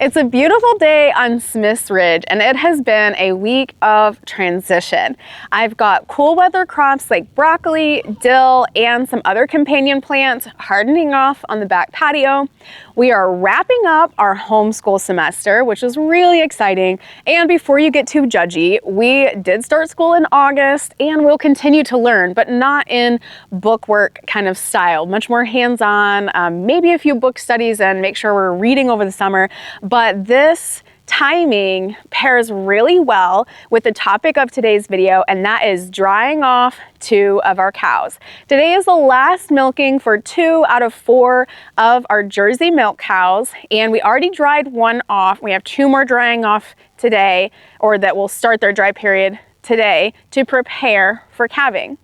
It's a beautiful day on Smith's Ridge, and it has been a week of transition. I've got cool weather crops like broccoli, dill, and some other companion plants hardening off on the back patio. We are wrapping up our homeschool semester, which is really exciting. And before you get too judgy, we did start school in August, and we'll continue to learn, but not in bookwork kind of style, much more hands-on, maybe a few book studies and make sure we're reading over the summer. But this timing pairs really well with the topic of today's video, and that is drying off 2 of our cows. Today is the last milking for 2 out of 4 of our Jersey milk cows, and we already dried 1 off. We have 2 more drying off today, or that will start their dry period today to prepare for calving.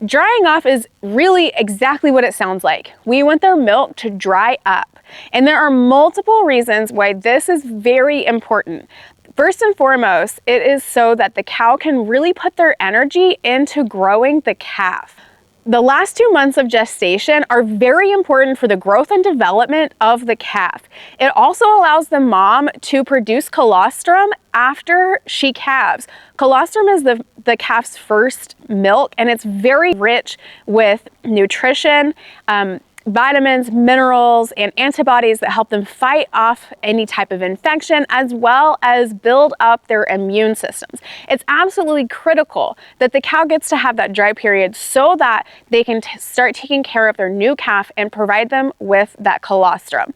Drying off is really exactly what it sounds like. We want their milk to dry up. And there are multiple reasons why this is very important. First and foremost, it is so that the cow can really put their energy into growing the calf. The last 2 months of gestation are very important for the growth and development of the calf. It also allows the mom to produce colostrum after she calves. Colostrum is the calf's first milk, and it's very rich with nutrition, vitamins, minerals, and antibodies that help them fight off any type of infection, as well as build up their immune systems. It's absolutely critical that the cow gets to have that dry period so that they can start taking care of their new calf and provide them with that colostrum.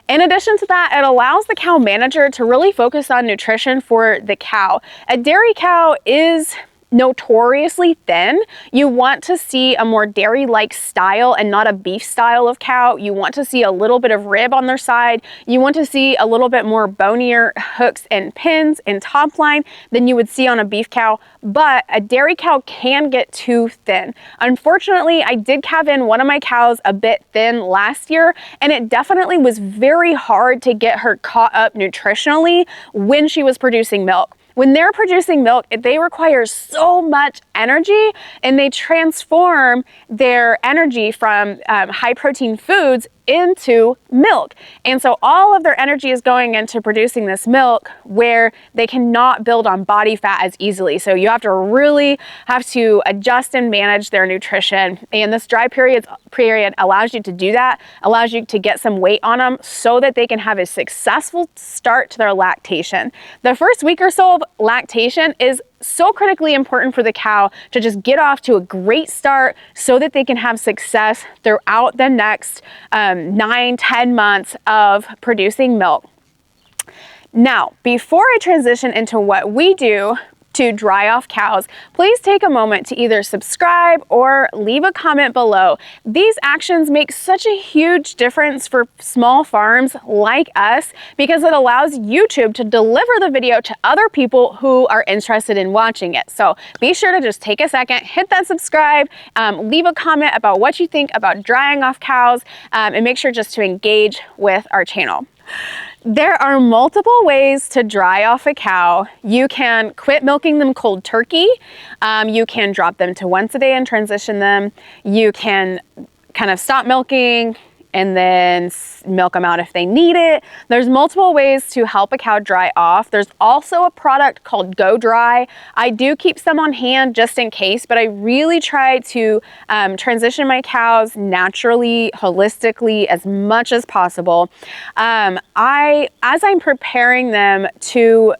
In addition to that, it allows the cow manager to really focus on nutrition for the cow. A dairy cow is notoriously thin. You want to see a more dairy-like style and not a beef style of cow. You want to see a little bit of rib on their side. You want to see a little bit more bonier hooks and pins and top line than you would see on a beef cow, but a dairy cow can get too thin. Unfortunately, I did calve in one of my cows a bit thin last year, and it definitely was very hard to get her caught up nutritionally when she was producing milk. When they're producing milk, they require so much energy, and they transform their energy from high protein foods into milk. And so all of their energy is going into producing this milk where they cannot build on body fat as easily. So you have to really adjust and manage their nutrition. And this dry period allows you to do that, allows you to get some weight on them so that they can have a successful start to their lactation. The first week or so of lactation is so critically important for the cow to just get off to a great start so that they can have success throughout the next 9-10 months of producing milk. Now, before I transition into what we do to dry off cows, please take a moment to either subscribe or leave a comment below. These actions make such a huge difference for small farms like us because it allows YouTube to deliver the video to other people who are interested in watching it. So be sure to just take a second, hit that subscribe, leave a comment about what you think about drying off cows, and make sure just to engage with our channel. There are multiple ways to dry off a cow. You can quit milking them cold turkey. You can drop them to once a day and transition them. You can kind of stop milking and then milk them out if they need it. There's multiple ways to help a cow dry off. There's also a product called Go Dry. I do keep some on hand just in case, but I really try to transition my cows naturally, holistically, as much as possible. As I'm preparing them to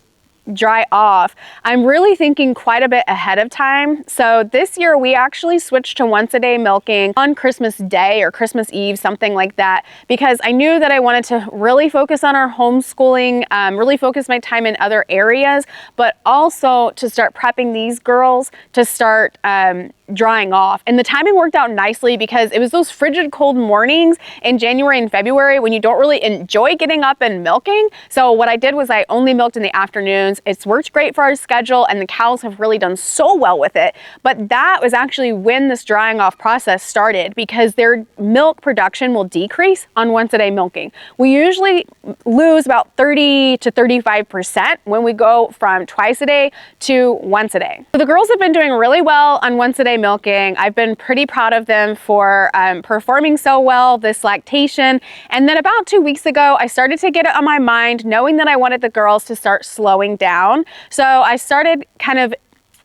dry off, I'm really thinking quite a bit ahead of time. So this year we actually switched to once a day milking on Christmas Day or Christmas Eve, something like that, because I knew that I wanted to really focus on our homeschooling, really focus my time in other areas, but also to start prepping these girls to start drying off. And the timing worked out nicely because it was those frigid cold mornings in January and February when you don't really enjoy getting up and milking. So what I did was I only milked in the afternoons months. It's worked great for our schedule and the cows have really done so well with it. But that was actually when this drying off process started, because their milk production will decrease on once-a-day milking. We usually lose about 30 to 35% when we go from twice a day to once a day. So the girls have been doing really well on once-a-day milking. I've been pretty proud of them for performing so well this lactation. And then about 2 weeks ago, I started to get it on my mind, knowing that I wanted the girls to start slowing down. So I started kind of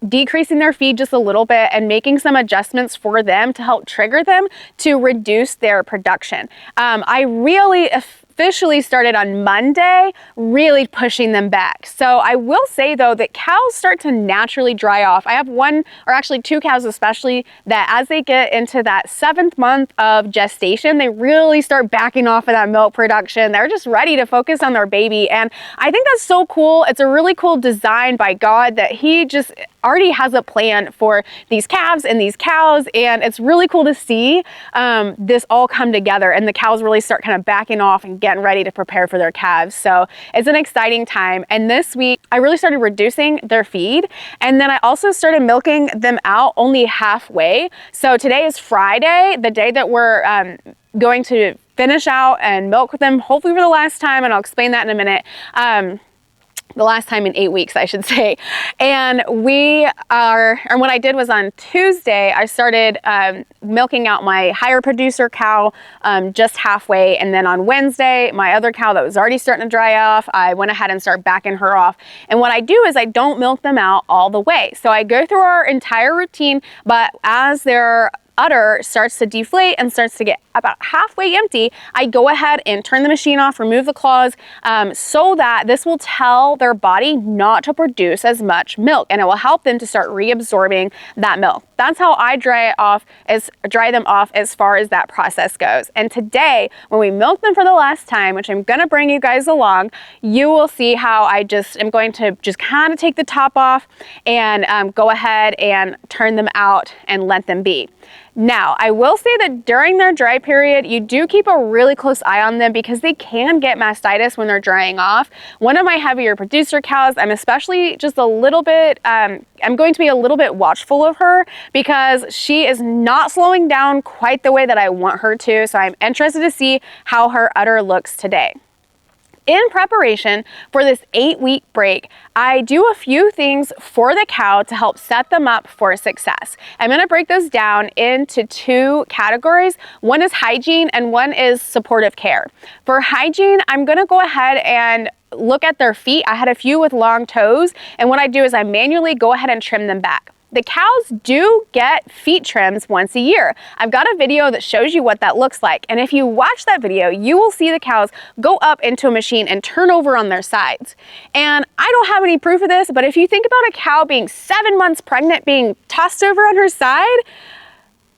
decreasing their feed just a little bit and making some adjustments for them to help trigger them to reduce their production. I really officially started on Monday, really pushing them back. So I will say though that cows start to naturally dry off. I have one, or actually two cows especially, that as they get into that 7th month of gestation, they really start backing off of that milk production. They're just ready to focus on their baby. And I think that's so cool. It's a really cool design by God that He just already has a plan for these calves and these cows, and it's really cool to see this all come together and the cows really start kind of backing off and getting ready to prepare for their calves. So it's an exciting time. And this week I really started reducing their feed, and then I also started milking them out only halfway. So today is Friday, the day that we're going to finish out and milk with them, hopefully for the last time, and I'll explain that in a minute. The last time in 8 weeks, I should say. And what I did was on Tuesday, I started milking out my higher producer cow just halfway. And then on Wednesday, my other cow that was already starting to dry off, I went ahead and started backing her off. And what I do is I don't milk them out all the way. So I go through our entire routine, but as their udder starts to deflate and starts to get about halfway empty, I go ahead and turn the machine off, remove the claws, so that this will tell their body not to produce as much milk, and it will help them to start reabsorbing that milk. That's how I dry them off as far as that process goes. And today, when we milk them for the last time, which I'm gonna bring you guys along, you will see how I am going to just kind of take the top off and go ahead and turn them out and let them be. Now, I will say that during their dry period, you do keep a really close eye on them because they can get mastitis when they're drying off. One of my heavier producer cows, I'm especially just a little bit, I'm going to be a little bit watchful of her because she is not slowing down quite the way that I want her to. So I'm interested to see how her udder looks today. In preparation for this 8-week break, I do a few things for the cow to help set them up for success. I'm going to break those down into 2 categories. One is hygiene and one is supportive care. For hygiene, I'm going to go ahead and look at their feet. I had a few with long toes, and what I do is I manually go ahead and trim them back. The cows do get feet trims once a year. I've got a video that shows you what that looks like. And if you watch that video, you will see the cows go up into a machine and turn over on their sides. And I don't have any proof of this, but if you think about a cow being 7 months pregnant being tossed over on her side,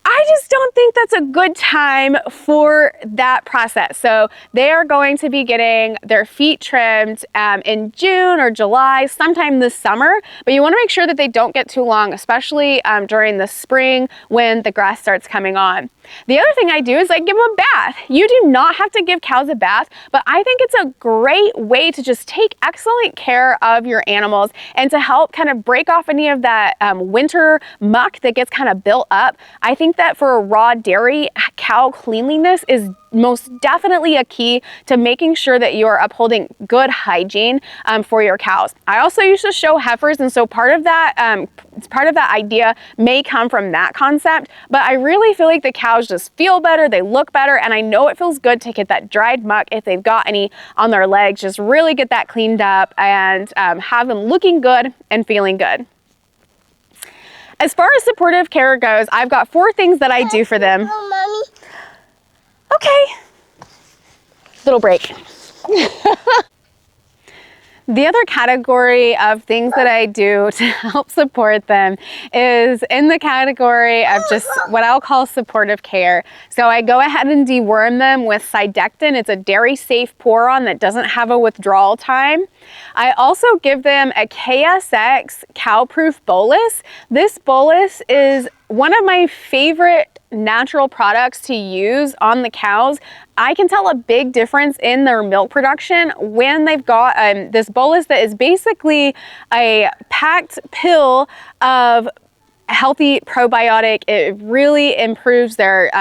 I just don't think that's a good time for that process. So they are going to be getting their feet trimmed in June or July, sometime this summer. But you want to make sure that they don't get too long, especially during the spring when the grass starts coming on. The other thing I do is I give them a bath. You do not have to give cows a bath, but I think it's a great way to just take excellent care of your animals and to help kind of break off any of that winter muck that gets kind of built up. I think that for a raw dairy, cow cleanliness is most definitely a key to making sure that you are upholding good hygiene for your cows. I also used to show heifers, and so part of that idea may come from that concept, but I really feel like the cows just feel better, they look better, and I know it feels good to get that dried muck, if they've got any on their legs, just really get that cleaned up and have them looking good and feeling good. As far as supportive care goes, I've got 4 things that I do for them. Oh, Mommy. Okay. Little break. The other category of things that I do to help support them is in the category of just what I'll call supportive care. So I go ahead and deworm them with Cydectin. It's a dairy safe pour-on that doesn't have a withdrawal time. I also give them a KSX cow-proof bolus. This bolus is one of my favorite natural products to use on the cows. I can tell a big difference in their milk production when they've got this bolus that is basically a packed pill of healthy probiotic. It really improves their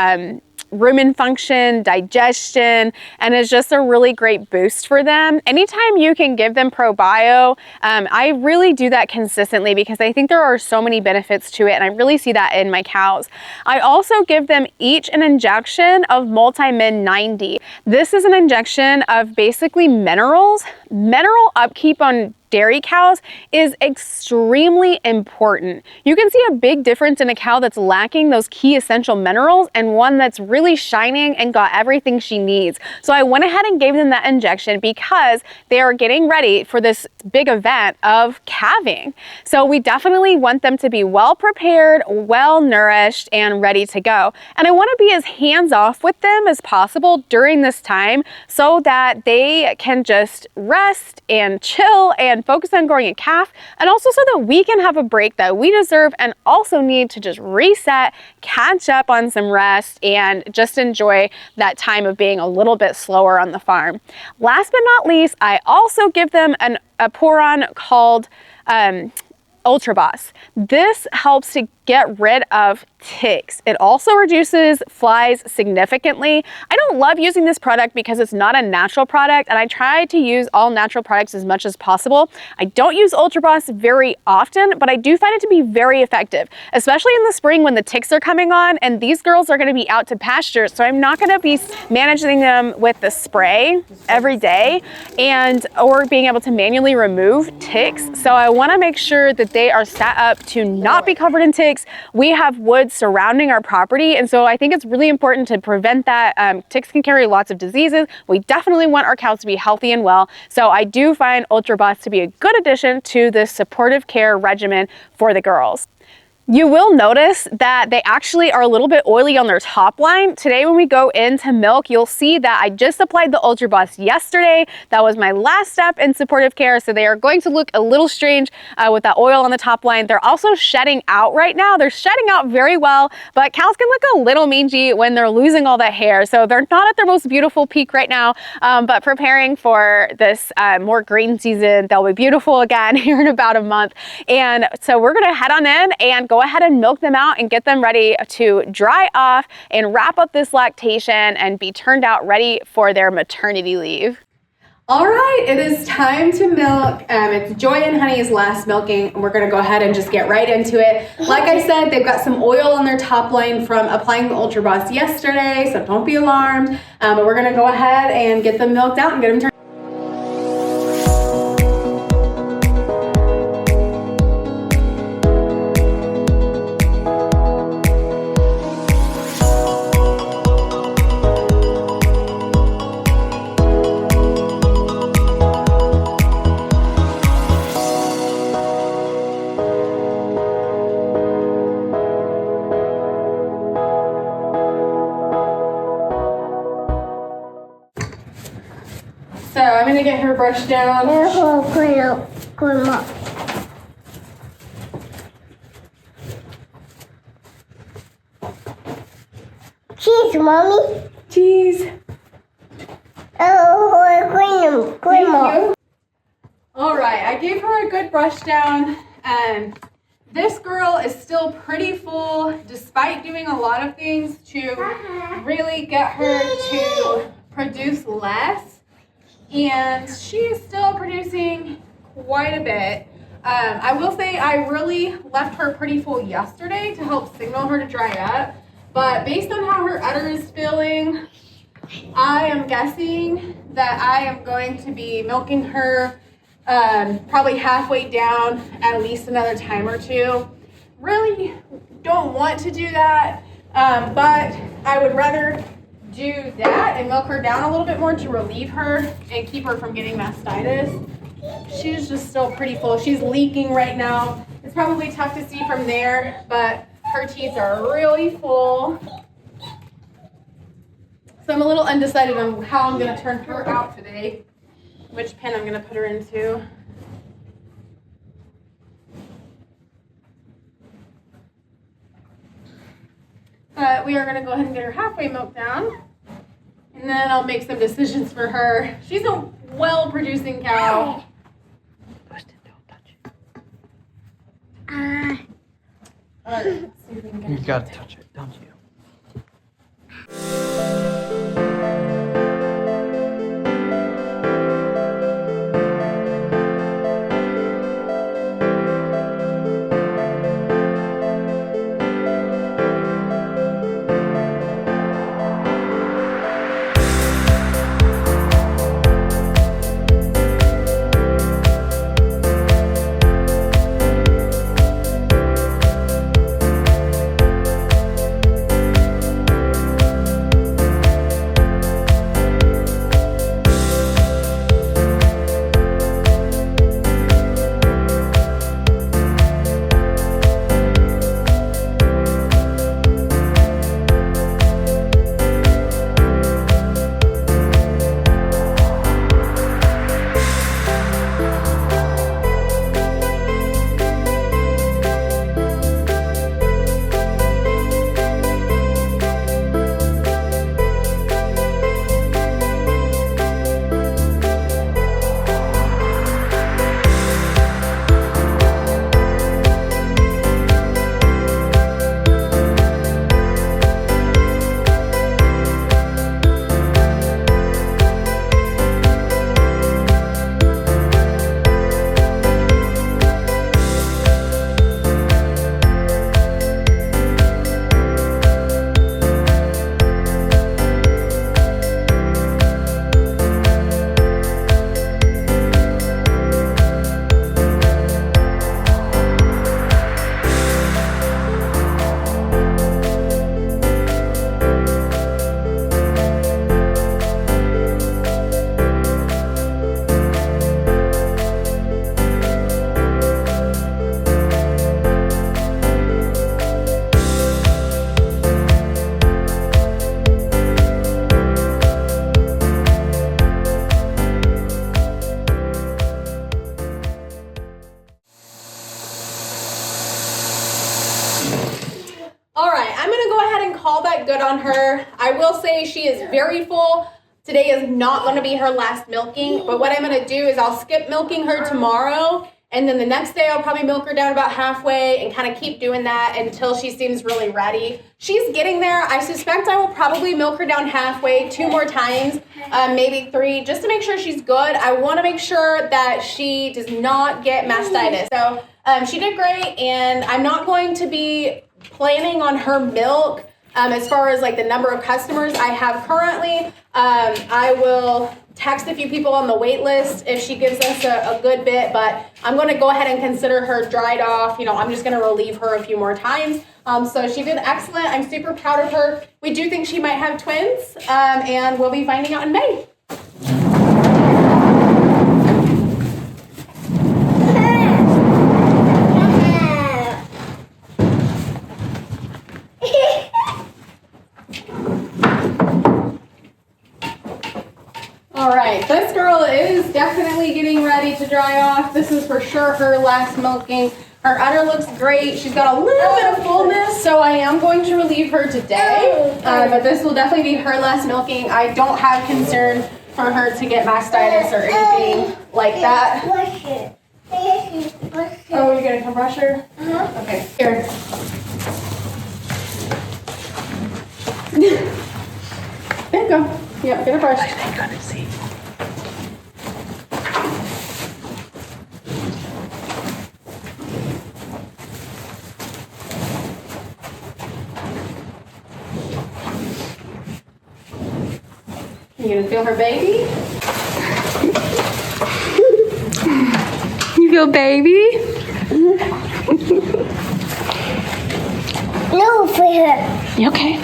rumen function, digestion, and is just a really great boost for them. Anytime you can give them probio, I really do that consistently because I think there are so many benefits to it, and I really see that in my cows. I also give them each an injection of Multimin 90. This is an injection of basically minerals. Mineral upkeep on dairy cows is extremely important. You can see a big difference in a cow that's lacking those key essential minerals and one that's really shining and got everything she needs. So I went ahead and gave them that injection because they are getting ready for this big event of calving. So we definitely want them to be well prepared, well nourished, and ready to go. And I want to be as hands off with them as possible during this time so that they can just rest and chill and focus on growing a calf, and also so that we can have a break that we deserve and also need to just reset, catch up on some rest, and just enjoy that time of being a little bit slower on the farm. Last but not least, I also give them a pour-on called Ultra Boss. This helps to get rid of ticks. It also reduces flies significantly. I don't love using this product because it's not a natural product, and I try to use all natural products as much as possible. I don't use Ultra Boss very often, but I do find it to be very effective, especially in the spring when the ticks are coming on and these girls are going to be out to pasture, so I'm not going to be managing them with the spray every day or being able to manually remove ticks. So I want to make sure that they are set up to not be covered in ticks. We have woods surrounding our property, and so I think it's really important to prevent that. Ticks can carry lots of diseases. We definitely want our cows to be healthy and well, so I do find Ultra Boss to be a good addition to this supportive care regimen for the girls. You will notice that they actually are a little bit oily on their top line. Today when we go into milk, you'll see that I just applied the Ultra Boss yesterday. That was my last step in supportive care, so they are going to look a little strange with that oil on the top line. They're also shedding out right now. They're shedding out very well, but cows can look a little mangy when they're losing all that hair, so they're not at their most beautiful peak right now, but preparing for this more green season, they'll be beautiful again here in about a month. And so we're gonna head on in and go ahead and milk them out and get them ready to dry off and wrap up this lactation and be turned out ready for their maternity leave. All right, it is time to milk. It's Joy and Honey's last milking, and we're gonna go ahead and just get right into it. Like I said, they've got some oil on their top line from applying the Ultra Boss yesterday, so don't be alarmed. But we're gonna go ahead and get them milked out and get them turned. So I'm gonna get her brushed down. Cheese, mommy. Cheese. Oh, clean them. All right, I gave her a good brush down. This girl is still pretty full despite doing a lot of things to really get her to produce less. And she is still producing quite a bit. I will say I really left her pretty full yesterday to help signal her to dry up. But based on how her udder is feeling, I am guessing that I am going to be milking her probably halfway down at least another time or two. Really don't want to do that, but I would rather do that and milk her down a little bit more to relieve her and keep her from getting mastitis. She's just still pretty full. She's leaking right now. It's probably tough to see from there, but her teats are really full. So I'm a little undecided on how I'm going to turn her out today, which pen I'm going to put her into. But we are going to go ahead and get her halfway milk down. And then I'll make some decisions for her. She's a well-producing cow. Austin, don't touch it. All right, let's see if we can get You her gotta touch it, don't you? Call that good on her. I will say she is very full. Today is not going to be her last milking, but what I'm going to do is I'll skip milking her tomorrow, and then the next day I'll probably milk her down about halfway and kind of keep doing that until she seems really ready. She's getting there. I suspect I will probably milk her down halfway 2 more times, maybe 3, just to make sure she's good. I want to make sure that she does not get mastitis. So she did great, and I'm not going to be planning on her milk as far as like the number of customers I have currently. I will text a few people on the wait list if she gives us a good bit, but I'm going to go ahead and consider her dried off. You know, I'm just going to relieve her a few more times. So she did excellent. I'm super proud of her. We do think she might have twins, and we'll be finding out in May. All right, this girl is definitely getting ready to dry off. This is for sure her last milking. Her udder looks great. She's got a little bit of fullness, so I am going to relieve her today. But this will definitely be her last milking. I don't have concern for her to get mastitis or anything like that. Oh, you're gonna come brush her? Okay, here. There you go. Yep, get a brush. I gotta see. You gonna feel her baby? You feel baby? No, for her. You okay?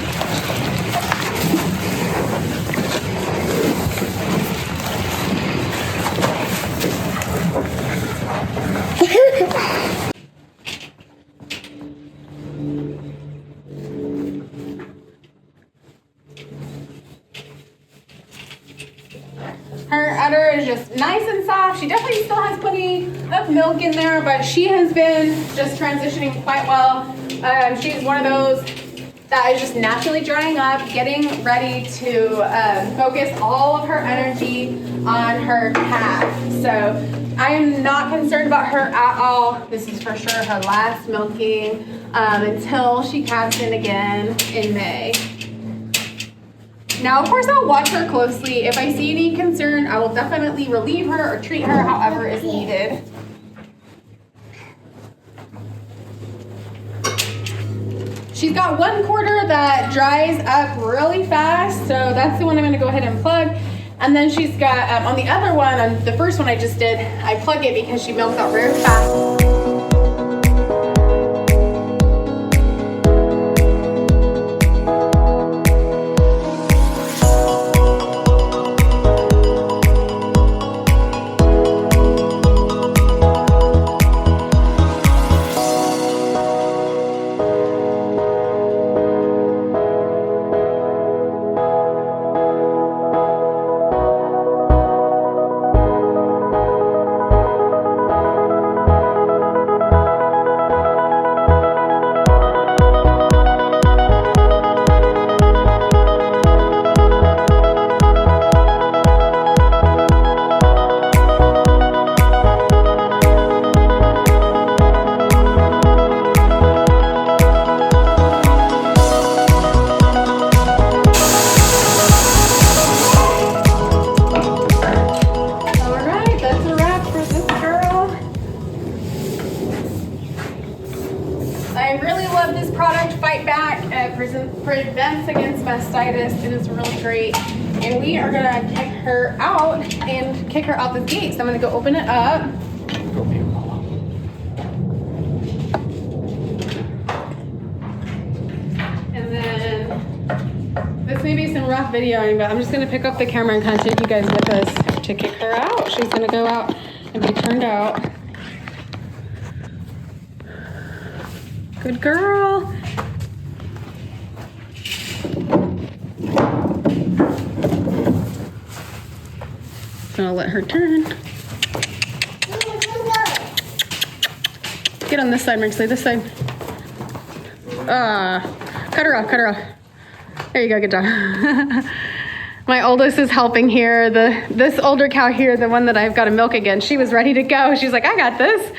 Her udder is just nice and soft. She definitely still has plenty of milk in there, but she has been just transitioning quite well. She's one of those that is just naturally drying up, getting ready to focus all of her energy on her calf. So I am not concerned about her at all. This is for sure her last milking until she calves in again in May. Now, of course, I'll watch her closely. If I see any concern, I will definitely relieve her or treat her however is needed. She's got one quarter that dries up really fast, so that's the one I'm going to go ahead and plug. And then she's got, on the other one, on the first one I just did, I plug it because she milks out very fast. Prevents against mastitis. It is really great. And we are gonna kick her out and kick her out the gate. So I'm gonna go open it up. And then this may be some rough videoing, but I'm just gonna pick up the camera and kind of take you guys with us to kick her out. She's gonna go out and be turned out. Good girl. I'll let her turn. Get on this side, Mixley, this side. Cut her off, cut her off. There you go, good job. My oldest is helping here. This older cow here, the one that I've got to milk again, she was ready to go. She's like, I got this.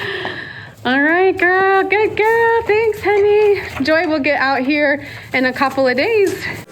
All right, girl, good girl. Thanks, honey. Joy will get out here in a couple of days.